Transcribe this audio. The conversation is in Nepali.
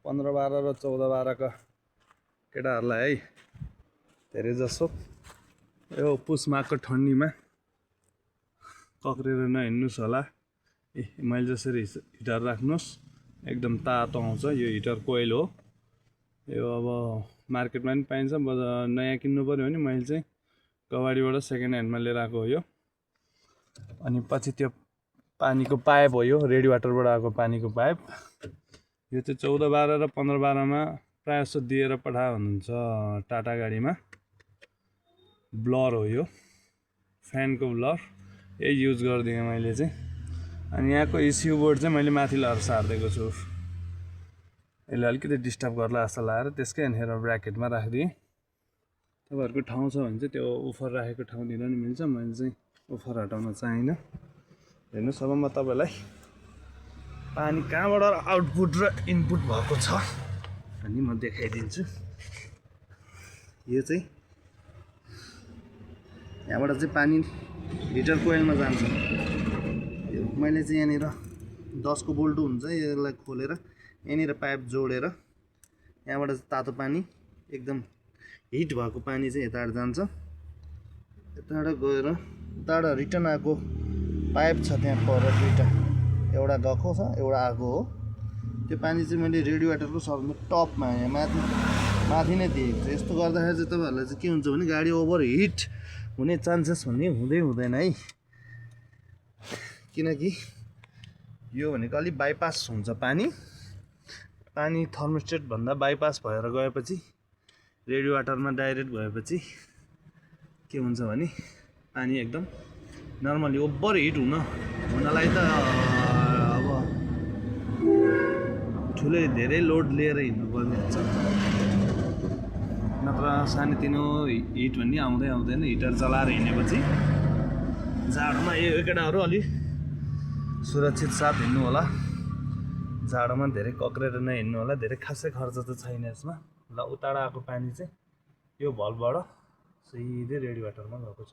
15, 12 र 14, 12 का केटाहरूलाई है धेरै जसो यो पुस माघको ठन्डीमा कक्रेर नहिँड्नुस् होला। मैले जसरी हिटर राख्नुहोस् एकदम तातो आउँछ। यो हिटर कोइल हो। यो अब मार्केटमा पनि पाइन्छ। नयाँ किन्नु पर्यो भने मैले चाहिँ कबाडीबाट सेकेन्ड ह्यान्डमा लिएर आएको हो यो। अनि पछि त्यो पानीको पाइप हो, यो रेडी वाटरबाट आएको पानीको पाइप। यो चाहिँ 14, 12 र 15, 12 मा प्रायः जस्तो दिएर पठायो हुनुहुन्छ टाटा गाडीमा। ब्लर हो यो, फ्यानको ब्लर। यही युज गरिदिएँ मैले चाहिँ। अनि यहाँको इस्यु बोर्ड चाहिँ मैले माथि लगाएर सारिदिएको छु। यसले अलिकति डिस्टर्ब गर्ला जस्तो लागेर त्यसकै यहाँनिर ब्र्याकेटमा राखिदिएँ। तपाईँहरूको ठाउँ छ भने चाहिँ त्यो उफर राखेको ठाउँतिर नि मिल्छ। मैले चाहिँ उफर हटाउन चाहिनँ। हेर्नुहोस् अब म तपाईँलाई पानी कहाँबाट आउटपुट र इनपुट भएको छ अनि म देखाइदिन्छु। यो चाहिँ यहाँबाट चाहिँ पानी हिटर कोइलमा जान्छ। यो मैले चाहिँ यहाँनिर 10 को बोल्ट हुन्छ, यसलाई खोलेर यहाँनिर पाइप जोडेर यहाँबाट तातो पानी एकदम हिट भएको पानी चाहिँ यताबाट जान्छ। यताबाट गएर यताबाट रिटर्न आएको पाइप छ त्यहाँ पर दुईटा, एउटा गएको छ एउटा आएको हो। त्यो पानी चाहिँ मैले रेडी वाटरको सबभन्दा टपमा यहाँ माथि नै दिएको छु। यस्तो गर्दाखेरि चाहिँ तपाईँहरूलाई चाहिँ के हुन्छ भने गाडी ओभर हिट हुने चान्सेस भन्ने हुँदैन है। किनकि यो भनेको अलिक बाइपास हुन्छ पानी थर्मोस्टेट भन्दा बाइपास भएर गएपछि रेडी वाटरमा डाइरेक्ट भएपछि के हुन्छ भने पानी एकदम नर्मली ओभर हिट हुनलाई त अब ठुलै धेरै लोड लिएर हिँड्नुपर्ने हुन्छ। नत्र सानोतिनो हिट भन्ने आउँदैन। हिटर चलाएर हिँडेपछि जाडोमा यो केटाहरू अलि सुरक्षित साथ हिँड्नु होला। जाडोमा धेरै कक्रेर नहिँड्नु होला। धेरै खासै खर्च त छैन यसमा। ल उताबाट आएको पानी चाहिँ यो भल्भबाट सिधै रेडी वाटरमा गएको छ।